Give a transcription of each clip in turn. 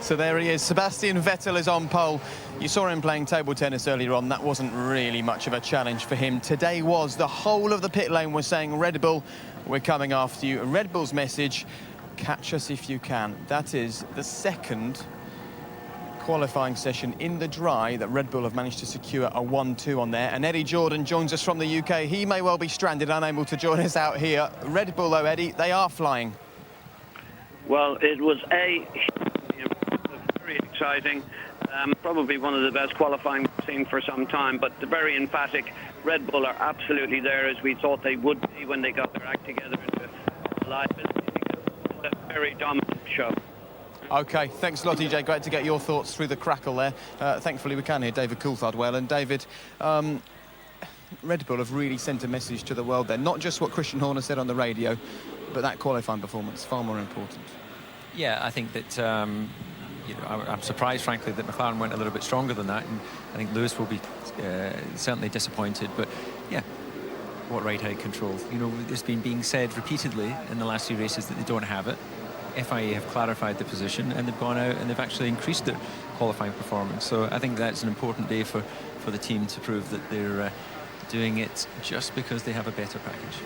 So there he is. Sebastian Vettel is on pole. You saw him playing table tennis earlier on. That wasn't really much of a challenge for him. Today was. The whole of the pit lane was saying, Red Bull, we're coming after you. Red Bull's message, catch us if you can. That is the second qualifying session in the dry that Red Bull have managed to secure a 1-2 on there. And Eddie Jordan joins us from the UK. He may well be stranded, unable to join us out here. Red Bull, though, Eddie, they are flying. Well, it was very exciting. Probably one of the best qualifying we've seen for some time, but very emphatic. Red Bull are absolutely there as we thought they would be when they got their act together into reliability. It's a very dominant show. OK, thanks a lot, EJ. Great to get your thoughts through the crackle there. Thankfully, we can hear David Coulthard well. And David, Red Bull have really sent a message to the world there. Not just what Christian Horner said on the radio, but that qualifying performance, far more important. Yeah, I think that, you know, I'm surprised, frankly, that McLaren went a little bit stronger than that. And I think Lewis will be certainly disappointed. But, yeah, what right-hand control? You know, it's been being said repeatedly in the last few races that they don't have it. FIA have clarified the position and they've gone out and they've actually increased their qualifying performance. So I think that's an important day for the team to prove that they're doing it just because they have a better package.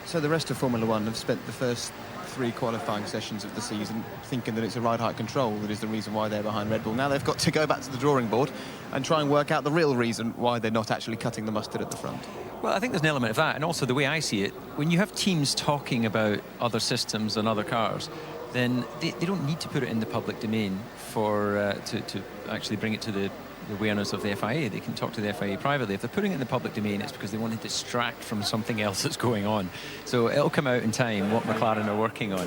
So the rest of Formula One have spent the first 3 qualifying sessions of the season thinking that it's a ride height control that is the reason why they're behind Red Bull. Now they've got to go back to the drawing board and try and work out the real reason why they're not actually cutting the mustard at the front. Well, I think there's an element of that, and also the way I see it, when you have teams talking about other systems and other cars, then they don't need to put it in the public domain for to actually bring it to the awareness of the FIA. They can talk to the FIA privately. If they're putting it in the public domain, it's because they want to distract from something else that's going on. So it'll come out in time what McLaren are working on.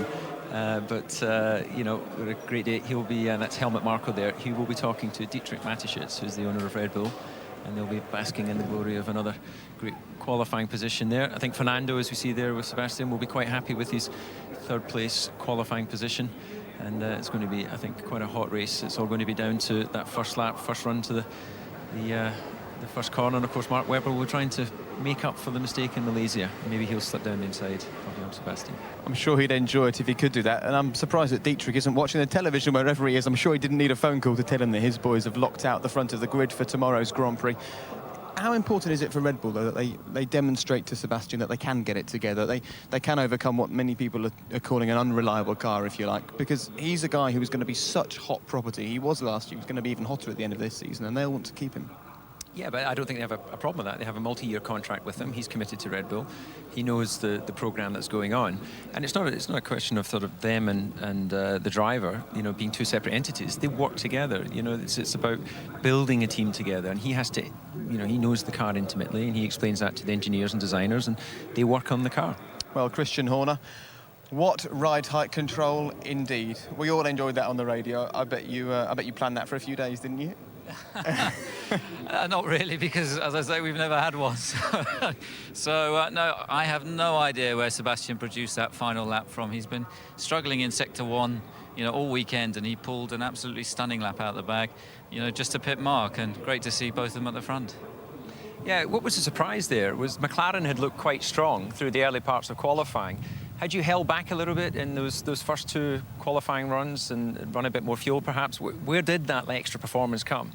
You know, with a great day, he'll be, that's Helmut Marko there, he will be talking to Dietrich Mateschitz, who's the owner of Red Bull, and they'll be basking in the glory of another great qualifying position there. I think Fernando, as we see there with Sebastian, will be quite happy with his third place qualifying position. And it's going to be, I think, quite a hot race. It's all going to be down to that first lap, first run to the first corner. And of course, Mark Webber will trying to make up for the mistake in Malaysia. Maybe he'll slip down the inside of Sebastian. I'm sure he'd enjoy it if he could do that. And I'm surprised that Dietrich isn't watching the television wherever he is. I'm sure he didn't need a phone call to tell him that his boys have locked out the front of the grid for tomorrow's Grand Prix. How important is it for Red Bull, though, that they demonstrate to Sebastian that they can get it together, they can overcome what many people are calling an unreliable car, if you like, because he's a guy who is going to be such hot property. He was last year, he's going to be even hotter at the end of this season, and they'll want to keep him. Yeah, but I don't think they have a problem with that. They have a multi-year contract with him. He's committed to Red Bull. He knows the program that's going on, and it's not a question of sort of them and the driver, you know, being two separate entities. They work together. You know, it's about building a team together, and he has to, you know, he knows the car intimately, and he explains that to the engineers and designers, and they work on the car. Well, Christian Horner, what ride height control indeed. We all enjoyed that on the radio. I bet you planned that for a few days, didn't you? Not really, because as I say, we've never had one. So no, I have no idea where Sebastian produced that final lap from. He's been struggling in sector 1, you know, all weekend, and he pulled an absolutely stunning lap out of the bag, you know, just to pit Mark, and great to see both of them at the front. Yeah, what was a surprise there was McLaren had looked quite strong through the early parts of qualifying. Had you held back a little bit in those first 2 qualifying runs and run a bit more fuel, perhaps? Where did that extra performance come?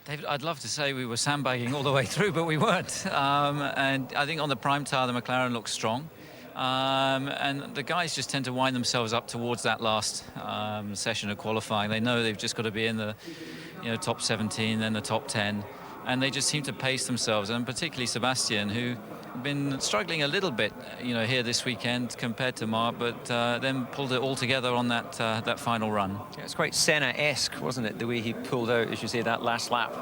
David, I'd love to say we were sandbagging all the way through, but we weren't. And I think on the prime tire, the McLaren looks strong. And the guys just tend to wind themselves up towards that last session of qualifying. They know they've just got to be in the top 17, then the top 10. And they just seem to pace themselves, and particularly Sebastian, who been struggling a little bit, you know, here this weekend compared to Mark, but then pulled it all together on that final run. Yeah, it's quite Senna-esque, wasn't it, the way he pulled out, as you say, that last lap?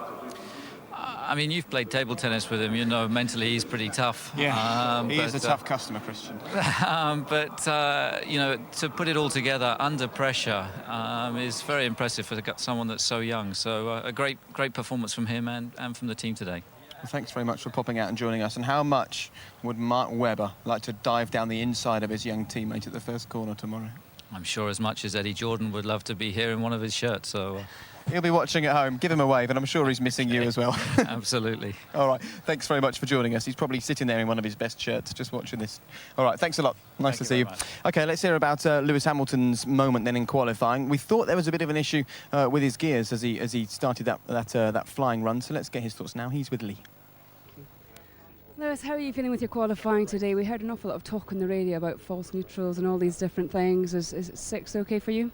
I mean, you've played table tennis with him, you know, mentally he's pretty tough. Yeah, he is a tough customer, Christian. You know, to put it all together under pressure is very impressive for someone that's so young. So a great performance from him and from the team today. Well, thanks very much for popping out and joining us. And how much would Mark Webber like to dive down the inside of his young teammate at the first corner tomorrow? I'm sure as much as Eddie Jordan would love to be here in one of his shirts. So He'll be watching at home. Give him a wave, and I'm sure he's missing you as well. absolutely. All right, thanks very much for joining us. He's probably sitting there in one of his best shirts just watching this. All right, thanks a lot. Nice to see you. OK, let's hear about Lewis Hamilton's moment then in qualifying. We thought there was a bit of an issue with his gears as he started that flying run, so let's get his thoughts now. He's with Lee. Lewis, how are you feeling with your qualifying today? We heard an awful lot of talk on the radio about false neutrals and all these different things. Is 6 OK for you?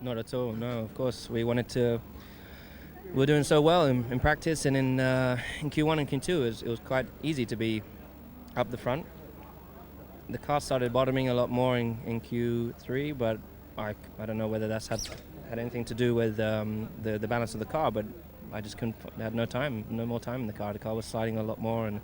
Not at all, no. Of course, we wanted to. We were doing so well in practice, and in Q1 and Q2, it was quite easy to be up the front. The car started bottoming a lot more in Q3, but I don't know whether that's had anything to do with the balance of the car. But I just couldn't. Had no more time in the car. The car was sliding a lot more, and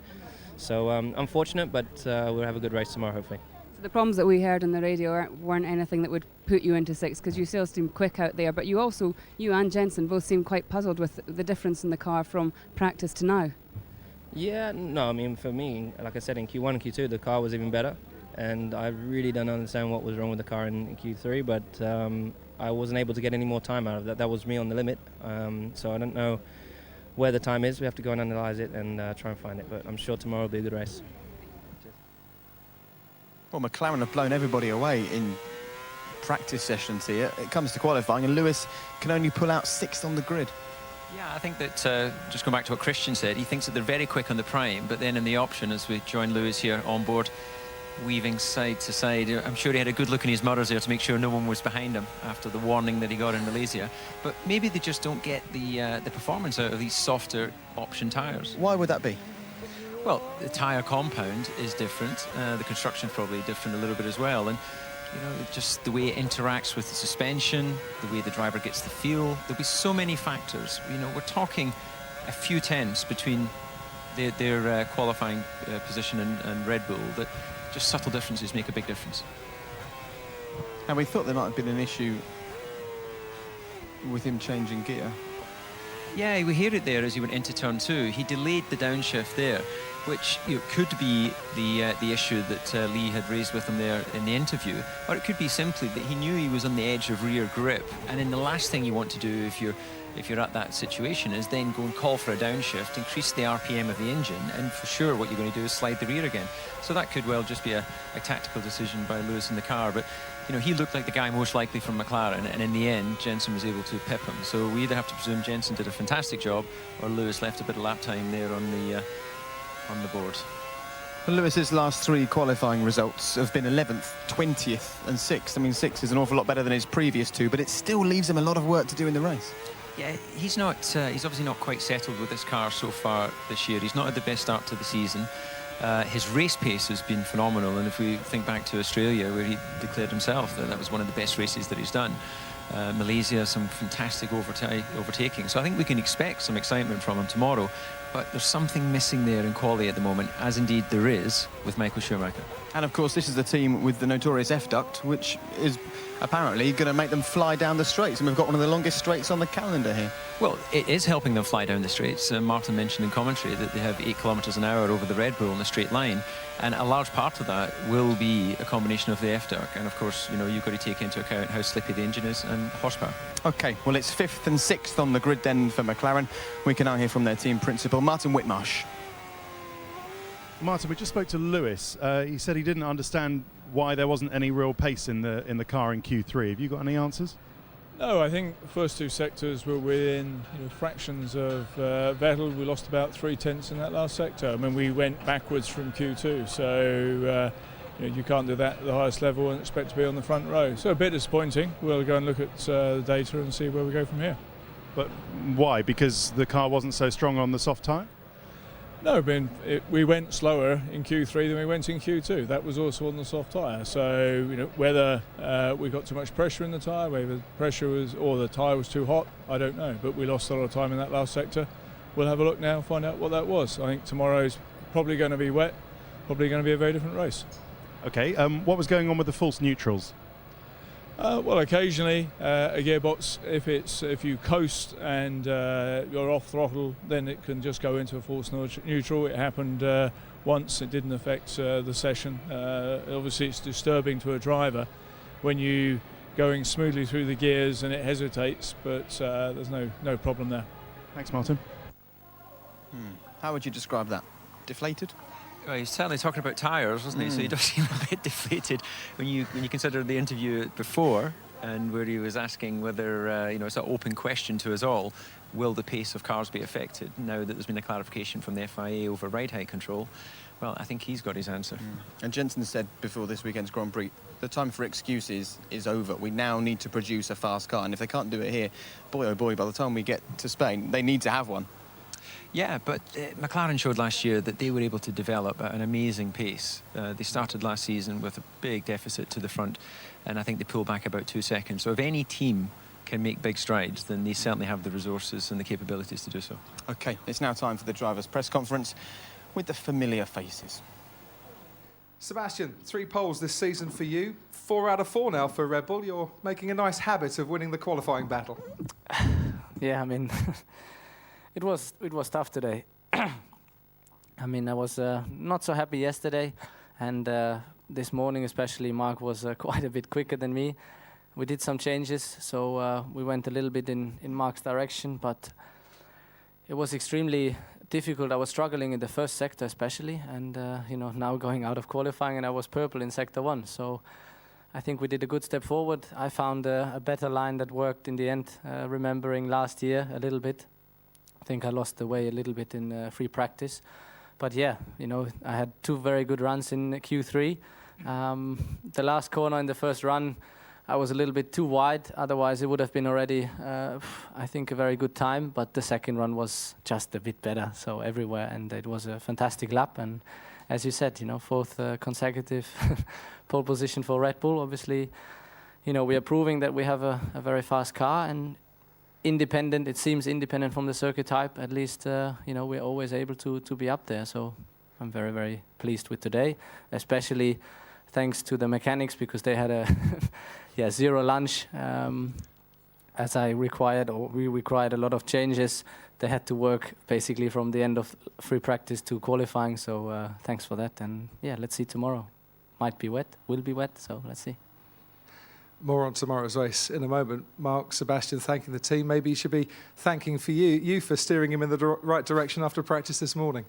so unfortunate. But we'll have a good race tomorrow, hopefully. So the problems that we heard on the radio weren't anything that would put you into 6, because you still seem quick out there. But you and Jensen both seem quite puzzled with the difference in the car from practice to now. Yeah, no, I mean, for me, like I said, in Q1 and Q2, the car was even better. And I really don't understand what was wrong with the car in Q3, but I wasn't able to get any more time out of that. That was me on the limit. So I don't know where the time is. We have to go and analyse it and try and find it. But I'm sure tomorrow will be a good race. Well, McLaren have blown everybody away in practice sessions here. It comes to qualifying, and Lewis can only pull out 6th on the grid. Yeah, I think that, just going back to what Christian said, he thinks that they're very quick on the prime, but then in the option, as we join Lewis here on board, weaving side to side, I'm sure he had a good look in his mirrors there to make sure no one was behind him after the warning that he got in Malaysia. But maybe they just don't get the performance out of these softer option tyres. Why would that be? Well, the tyre compound is different. The construction's probably different a little bit as well. And, you know, just the way it interacts with the suspension, the way the driver gets the feel. There'll be so many factors. You know, we're talking a few tenths between their qualifying position and Red Bull, that just subtle differences make a big difference. And we thought there might have been an issue with him changing gear. Yeah, we hear it there as he went into turn 2. He delayed the downshift there, which, you know, could be the issue that Lee had raised with him there in the interview, or it could be simply that he knew he was on the edge of rear grip, and then the last thing you want to do if you're at that situation is then go and call for a downshift, increase the RPM of the engine, and for sure what you're going to do is slide the rear again. So that could well just be a tactical decision by Lewis in the car. But, you know, he looked like the guy most likely from McLaren, and in the end Jensen was able to pip him. So we either have to presume Jensen did a fantastic job, or Lewis left a bit of lap time there on the board. Well, Lewis's last 3 qualifying results have been 11th, 20th and 6th. I mean, 6 is an awful lot better than his previous 2, but it still leaves him a lot of work to do in the race. Yeah, he's obviously not quite settled with this car so far this year. He's not had the best start to the season. His race pace has been phenomenal, and if we think back to Australia, where he declared himself that was one of the best races that he's done. Malaysia, some fantastic overtaking. So I think we can expect some excitement from him tomorrow, but there's something missing there in quali at the moment, as indeed there is with Michael Schumacher. And of course, this is the team with the notorious F-duct, which is apparently going to make them fly down the straights, and we've got one of the longest straights on the calendar here. Well, it is helping them fly down the straights. Martin mentioned in commentary that they have 8 kilometres an hour over the Red Bull in a straight line, and a large part of that will be a combination of the F-duct, and of course, you know, you've got to take into account how slippy the engine is and horsepower. OK, well, it's 5th and 6th on the grid then for McLaren. We can now hear from their team principal, Martin Whitmarsh. Martin, we just spoke to Lewis. He said he didn't understand why there wasn't any real pace in the car in Q3. Have you got any answers? No, I think the first 2 sectors were within fractions of Vettel. We lost about 3 tenths in that last sector. I mean, we went backwards from Q2, so you can't do that at the highest level and expect to be on the front row. So a bit disappointing. We'll go and look at the data and see where we go from here. But why? Because the car wasn't so strong on the soft tyre? No, we went slower in Q3 than we went in Q2. That was also on the soft tyre. So, you know, whether we got too much pressure in the tyre, whether the pressure was, or the tyre was too hot, I don't know. But we lost a lot of time in that last sector. We'll have a look now and find out what that was. I think tomorrow's probably going to be wet, probably going to be a very different race. OK, what was going on with the false neutrals? Well, occasionally a gearbox, if you coast and you're off throttle, then it can just go into a false neutral. It happened once. It didn't affect the session. Obviously, it's disturbing to a driver when you going smoothly through the gears and it hesitates, but there's no problem there. Thanks, Martin. How would you describe that? Deflated? Well, he's certainly talking about tyres, wasn't he? So he does seem a bit deflated when you consider the interview before, and where he was asking whether it's an open question to us all: will the pace of cars be affected now that there's been a clarification from the FIA over ride height control? Well, I think he's got his answer. And Jensen said before this weekend's Grand Prix, the time for excuses is over. We now need to produce a fast car, and if they can't do it here, boy oh boy, by the time we get to Spain, they need to have one. Yeah, but McLaren showed last year that they were able to develop at an amazing pace. They started last season with a big deficit to the front, and I think they pulled back about 2 seconds. So if any team can make big strides, then they certainly have the resources and the capabilities to do so. OK, it's now time for the drivers' press conference with the familiar faces. Sebastian, 3 poles this season for you. 4 out of 4 now for Red Bull. You're making a nice habit of winning the qualifying battle. Yeah, I mean, it was tough today. I mean, I was not so happy yesterday, and this morning especially, Mark was quite a bit quicker than me. We did some changes, so we went a little bit in Mark's direction, but it was extremely difficult. I was struggling in the first sector especially, and now going out of qualifying, and I was purple in sector 1. So I think we did a good step forward. I found a better line that worked in the end, remembering last year a little bit. I think I lost the way a little bit in free practice. But yeah, I had 2 very good runs in Q3. The last corner in the first run, I was a little bit too wide. Otherwise, it would have been already, I think, a very good time. But the second run was just a bit better, so everywhere. And it was a fantastic lap. And as you said, 4th consecutive pole position for Red Bull. Obviously, we are proving that we have a very fast car. And independent, it seems independent from the circuit type. At least, we're always able to be up there. So I'm very, very pleased with today, especially thanks to the mechanics, because they had a 0 lunch, as I required, or we required a lot of changes. They had to work basically from the end of free practice to qualifying. So thanks for that. And yeah, let's see tomorrow. Might be wet, will be wet. So let's see. More on tomorrow's race in a moment. Mark, Sebastian thanking the team. Maybe you should be thanking you for steering him in the right direction after practice this morning.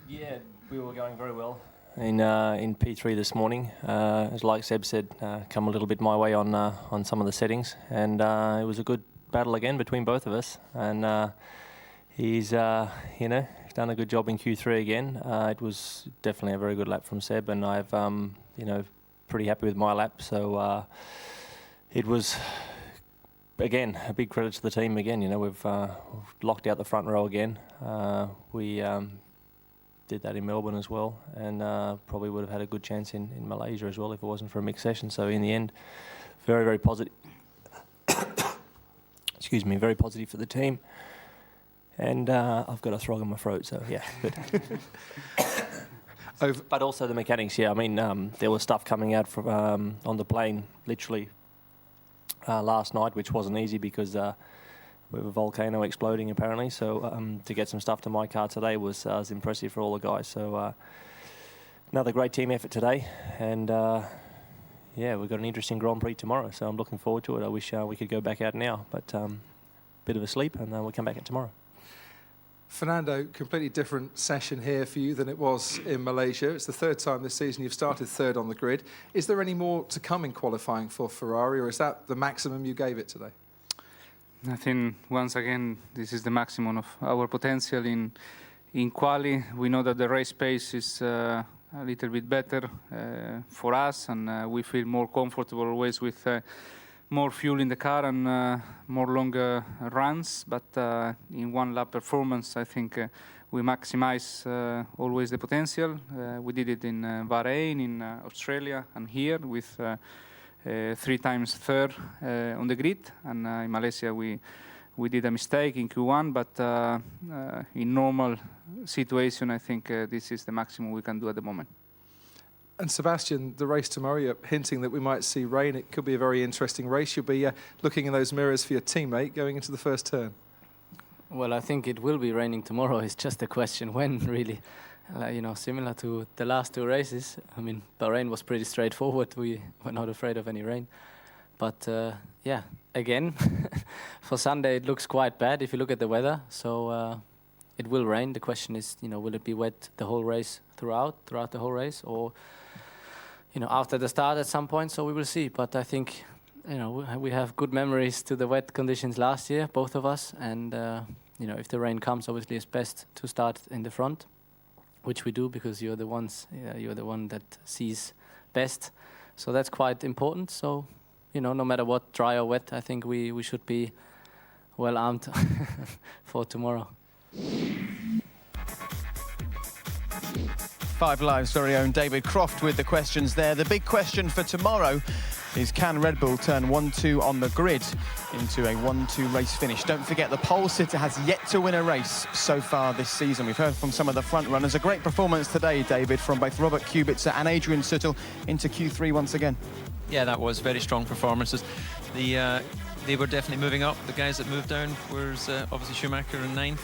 Yeah, we were going very well in P3 this morning. As like Seb said, come a little bit my way on some of the settings, and it was a good battle again between both of us. And he's done a good job in Q3 again. It was definitely a very good lap from Seb, and I've pretty happy with my lap. So it was again a big credit to the team again. We've locked out the front row again. We did that in Melbourne as well, and probably would have had a good chance in Malaysia as well if it wasn't for a mixed session. So in the end, very, very positive. Excuse me, very positive for the team. And I've got a frog in my throat, so yeah, good. But also the mechanics, yeah. I mean, there was stuff coming out from on the plane literally last night, which wasn't easy because we have a volcano exploding apparently. So to get some stuff to my car today was impressive for all the guys. So another great team effort today, and yeah, we've got an interesting Grand Prix tomorrow. So I'm looking forward to it. I wish we could go back out now, but bit of a sleep, and we'll come back out tomorrow. Fernando, completely different session here for you than it was in Malaysia. It's the 3rd time this season you've started 3rd on the grid. Is there any more to come in qualifying for Ferrari, or is that the maximum you gave it today? I think, once again, this is the maximum of our potential in quali. We know that the race pace is a little bit better for us, and we feel more comfortable always with more fuel in the car and more longer runs. But in one lap performance, I think we maximize always the potential. We did it in Bahrain, in Australia, and here with 3 times 3rd on the grid. And in Malaysia, we did a mistake in Q1, but in normal situation, I think this is the maximum we can do at the moment. And Sebastian, the race tomorrow, you're hinting that we might see rain. It could be a very interesting race. You'll be looking in those mirrors for your teammate going into the first turn. Well, I think it will be raining tomorrow. It's just a question when, really. Similar to the last 2 races. I mean, Bahrain was pretty straightforward. We were not afraid of any rain. But yeah, again, for Sunday it looks quite bad if you look at the weather. So it will rain. The question is, will it be wet the whole race throughout the whole race, or after the start at some point? So we will see. But I think we have good memories to the wet conditions last year, both of us, and if the rain comes, obviously it's best to start in the front, which we do because you're the one that sees best. So that's quite important. So no matter what, dry or wet, I think we should be well armed for tomorrow. 5 Live's very own David Croft with the questions there. The big question for tomorrow is, can Red Bull turn 1-2 on the grid into a 1-2 race finish? Don't forget, the pole sitter has yet to win a race so far this season. We've heard from some of the front runners. A great performance today, David, from both Robert Kubica and Adrian Sutil into Q3 once again. Yeah, that was very strong performances. They were definitely moving up. The guys that moved down was obviously Schumacher in 9th.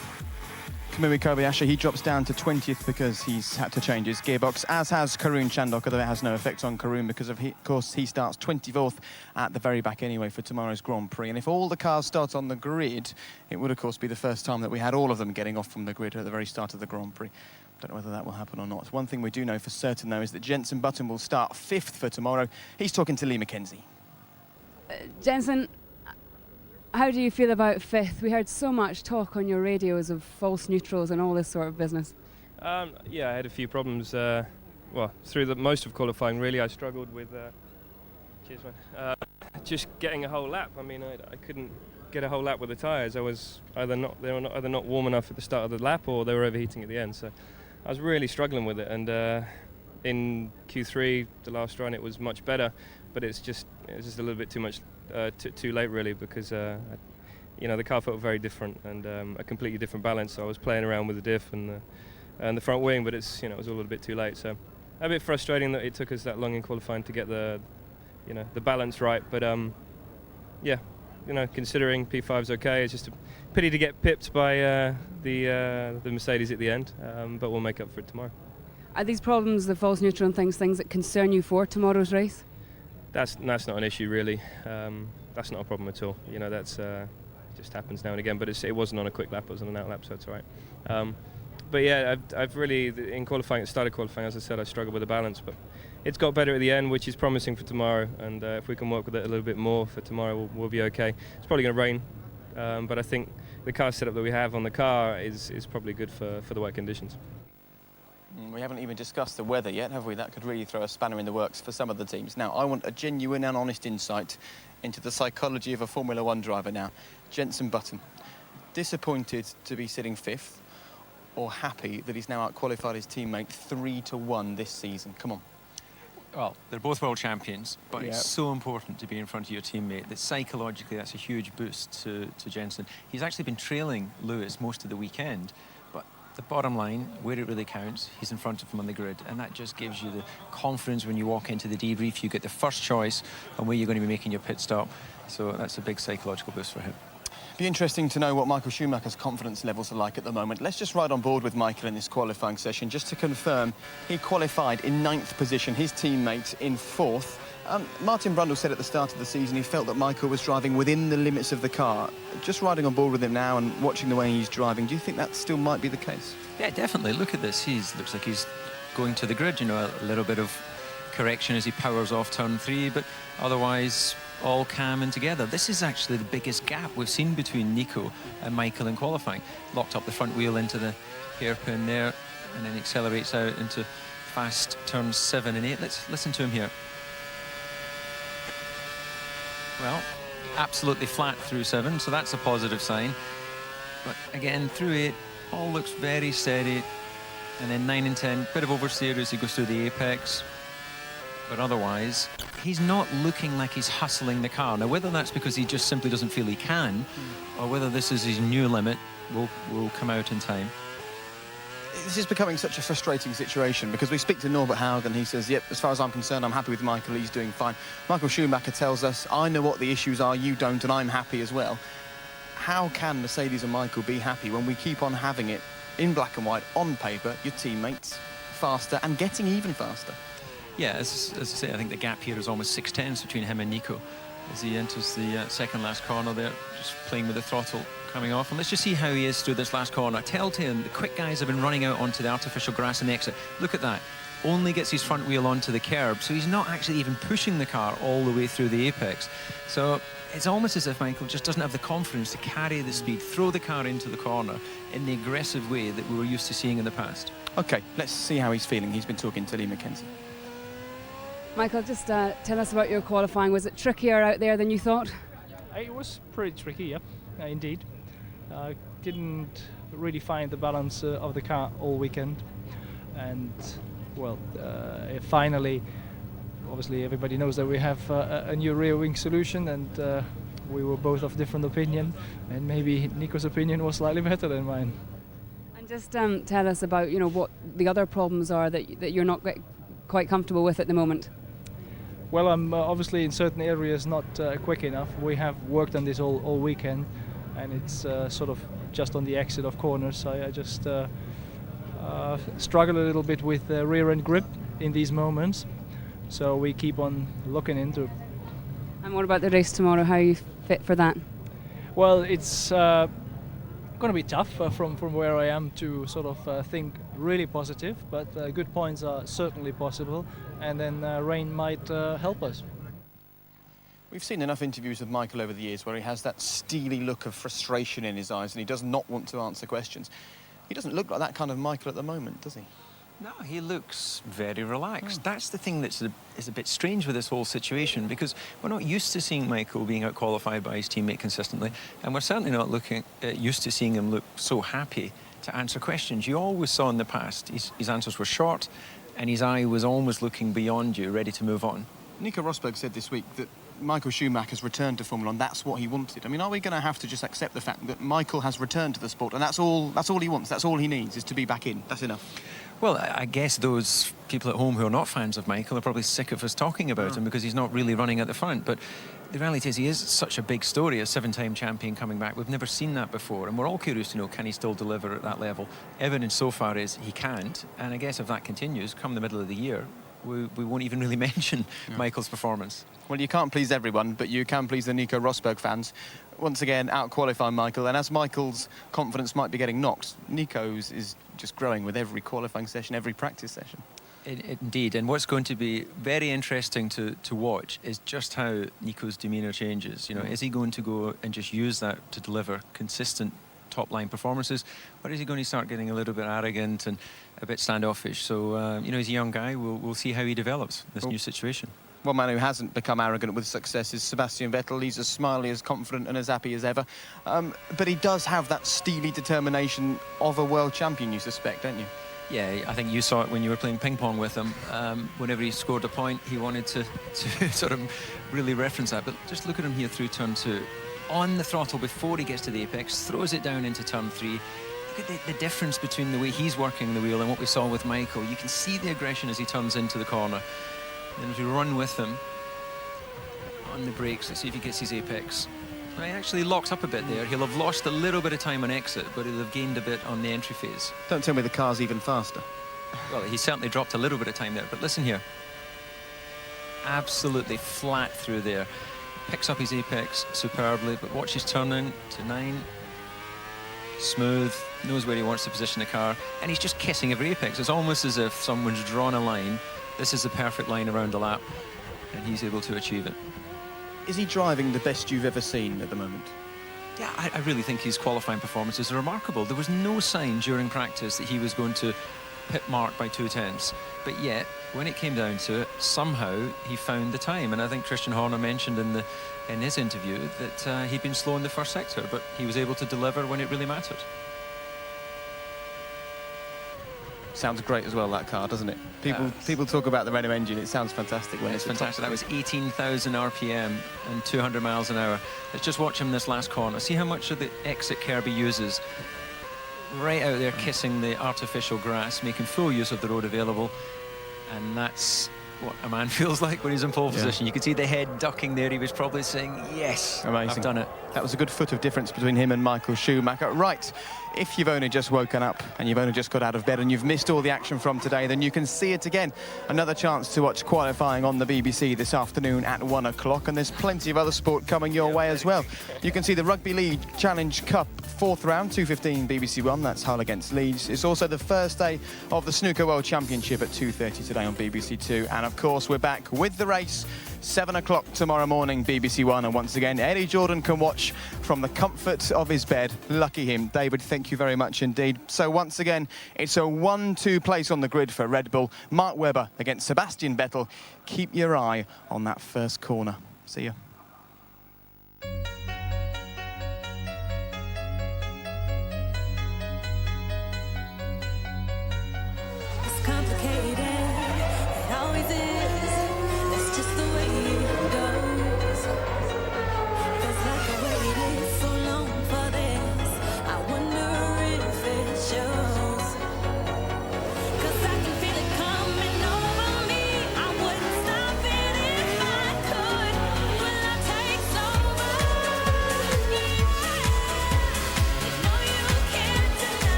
Kamui Kobayashi, he drops down to 20th because he's had to change his gearbox, as has Karun Chandhok, although it has no effect on Karun because of course he starts 24th at the very back anyway for tomorrow's Grand Prix. And if all the cars start on the grid, it would of course be the first time that we had all of them getting off from the grid at the very start of the Grand Prix. Don't know whether that will happen or not. One thing we do know for certain though is that Jenson Button will start 5th for tomorrow. He's talking to Lee McKenzie. Jenson, how do you feel about 5th? We heard so much talk on your radios of false neutrals and all this sort of business. Yeah, I had a few problems. Through the most of qualifying, really, I struggled with just getting a whole lap. I mean, I couldn't get a whole lap with the tyres. They were either not warm enough at the start of the lap, or they were overheating at the end. So I was really struggling with it. And in Q3, the last run, it was much better, but it was just a little bit too much. Too late really, because the car felt very different and a completely different balance. So I was playing around with the diff and the front wing, but it was a little bit too late. So a bit frustrating that it took us that long in qualifying to get the balance right. But considering P5's okay, it's just a pity to get pipped by the Mercedes at the end. But we'll make up for it tomorrow. Are these problems, the false neutral and things that concern you for tomorrow's race? That's not an issue really. That's not a problem at all. That's just happens now and again. But it wasn't on a quick lap; it was on an out lap, so it's all right. But yeah, I've really in qualifying. It started qualifying, as I said, I struggled with the balance, but it's got better at the end, which is promising for tomorrow. And if we can work with it a little bit more for tomorrow, we'll be okay. It's probably going to rain, but I think the car setup that we have on the car is probably good for the wet conditions. We haven't even discussed the weather yet, have we? That could really throw a spanner in the works for some of the teams. Now, I want a genuine and honest insight into the psychology of a Formula One driver now. Jenson Button, disappointed to be sitting 5th, or happy that he's now out-qualified his teammate 3-1 this season? Come on. Well, they're both world champions, but it's so important to be in front of your teammate that psychologically that's a huge boost to Jenson. He's actually been trailing Lewis most of the weekend, but the bottom line, where it really counts, he's in front of him on the grid, and that just gives you the confidence when you walk into the debrief. You get the first choice on where you're going to be making your pit stop, so that's a big psychological boost for him. Be interesting to know what Michael Schumacher's confidence levels are like at the moment. Let's just ride on board with Michael in this qualifying session just to confirm he qualified in 9th position, his teammate in 4th. Martin Brundle said at the start of the season he felt that Michael was driving within the limits of the car. Just riding on board with him now and watching the way he's driving, do you think that still might be the case? Yeah, definitely. Look at this. Looks like he's going to the grid, a little bit of correction as he powers off turn 3, but otherwise all calm and together. This is actually the biggest gap we've seen between Nico and Michael in qualifying. Locked up the front wheel into the hairpin there and then accelerates out into fast turns 7 and 8. Let's listen to him here. Well, absolutely flat through 7, so that's a positive sign. But again, through 8, all looks very steady. And then 9 and 10, bit of oversteer as he goes through the apex. But otherwise, he's not looking like he's hustling the car. Now, whether that's because he just simply doesn't feel he can, or whether this is his new limit, will come out in time. This is becoming such a frustrating situation because we speak to Norbert Haugen. He says, yep, as far as I'm concerned, I'm happy with Michael. He's doing fine. Michael Schumacher tells us, I know what the issues are, you don't, and I'm happy as well. How can Mercedes and Michael be happy when we keep on having it in black and white, on paper, your teammates faster and getting even faster? Yeah, as I say, I think the gap here is almost 6 tenths between him and Nico. as he enters the second last corner there, just playing with the throttle coming off. And let's just see how he is through this last corner. Telltale, the quick guys have been running out onto the artificial grass and exit. Look at that. Only gets his front wheel onto the curb, so he's not actually even pushing the car all the way through the apex. So it's almost as if Michael just doesn't have the confidence to carry the speed, throw the car into the corner in the aggressive way that we were used to seeing in the past. OK, let's see how he's feeling. He's been talking to Lee Mackenzie. Michael, just tell us about your qualifying. Was it trickier out there than you thought? It was pretty tricky, yeah, indeed. Didn't really find the balance of the car all weekend, and well, finally, obviously everybody knows that we have a new rear wing solution, and we were both of different opinion, and maybe Nico's opinion was slightly better than mine. And just tell us about what the other problems are that you're not quite comfortable with at the moment. Well, I'm obviously in certain areas not quick enough. We have worked on this all weekend, and it's sort of just on the exit of corners. I just struggle a little bit with rear end grip in these moments. So we keep on looking into. And what about the race tomorrow? How are you fit for that? Well, it's going to be tough from where I am to sort of think really positive, but good points are certainly possible, and then rain might help us. We've seen enough interviews with Michael over the years where he has that steely look of frustration in his eyes and he does not want to answer questions. He doesn't look like that kind of Michael at the moment, does he? No, he looks very relaxed. That's the thing that's is a bit strange with this whole situation, because we're not used to seeing Michael being out-qualified by his teammate consistently, and we're certainly not used to seeing him look so happy to answer questions. You always saw in the past his answers were short, and his eye was always looking beyond you, ready to move on. Nico Rosberg said this week that Michael Schumacher's returned to Formula 1, that's what he wanted. I mean, are we going to have to just accept the fact that Michael has returned to the sport and that's all he wants, that's all he needs, is to be back in? That's enough. Well, I guess those people at home who are not fans of Michael are probably sick of us talking about him because he's not really running at the front. But the reality is he is such a big story, a 7-time champion coming back. We've never seen that before, and we're all curious to know, can he still deliver at that level? Evidence so far is he can't, and I guess if that continues, come the middle of the year, we won't even really mention Michael's performance. Well, you can't please everyone, but you can please the Nico Rosberg fans. Once again, out-qualifying Michael, and as Michael's confidence might be getting knocked, Nico's is just growing with every qualifying session, every practice session. Indeed, and what's going to be very interesting to watch is just how Nico's demeanour changes. You know, is he going to go and just use that to deliver consistent top-line performances, or is he going to start getting a little bit arrogant and a bit standoffish? So, you know, he's a young guy. We'll see how he develops in this new situation. One man who hasn't become arrogant with success is Sebastian Vettel. He's as smiley, as confident and as happy as ever. But he does have that steely determination of a world champion, you suspect, don't you? Yeah, I think you saw it when you were playing ping pong with him. Whenever he scored a point, he wanted to sort of really reference that. But just look at him here through turn 2. On the throttle before he gets to the apex, throws it down into turn 3. Look at the difference between the way he's working the wheel and what we saw with Michael. You can see the aggression as he turns into the corner. Then as we run with him on the brakes, let's see if he gets his apex. Well, he actually locks up a bit there. He'll have lost a little bit of time on exit, but he'll have gained a bit on the entry phase. Don't tell me the car's even faster. Well, he certainly dropped a little bit of time there, but listen here. Absolutely flat through there. Picks up his apex superbly, but watch his turn in to 9. Smooth, knows where he wants to position the car, and he's just kissing every apex. It's almost as if someone's drawn a line. This is the perfect line around the lap, and he's able to achieve it. Is he driving the best you've ever seen at the moment? Yeah, I really think his qualifying performances are remarkable. There was no sign during practice that he was going to pit Mark by 2/10, but yet when it came down to it, somehow he found the time. And I think Christian Horner mentioned in his interview that he'd been slow in the first sector, but he was able to deliver when it really mattered. Sounds great as well, that car, doesn't it? People talk about the Renault engine. It sounds fantastic when it's fantastic. That was 18,000 RPM and 200 miles an hour. Let's just watch him this last corner. See how much of the exit curb he uses. Right out there kissing the artificial grass, making full use of the road available. And that's what a man feels like when he's in pole position. You could see the head ducking there. He was probably saying, yes, amazing. I've done it. That was a good foot of difference between him and Michael Schumacher. Right, if you've only just woken up and you've only just got out of bed and you've missed all the action from today, then you can see it again. Another chance to watch qualifying on the BBC this afternoon at 1 o'clock, and there's plenty of other sport coming your way as well. You can see the Rugby League Challenge Cup 4th round, 2:15 BBC One, that's Hull against Leeds. It's also the first day of the Snooker World Championship at 2:30 today on BBC Two, and of course we're back with the race 7 o'clock tomorrow morning, BBC One, and once again Eddie Jordan can watch from the comfort of his bed. Lucky him. David, thank you very much indeed. So once again, it's a 1-2 place on the grid for Red Bull. Mark Webber against Sebastian Vettel. Keep your eye on that first corner. See you.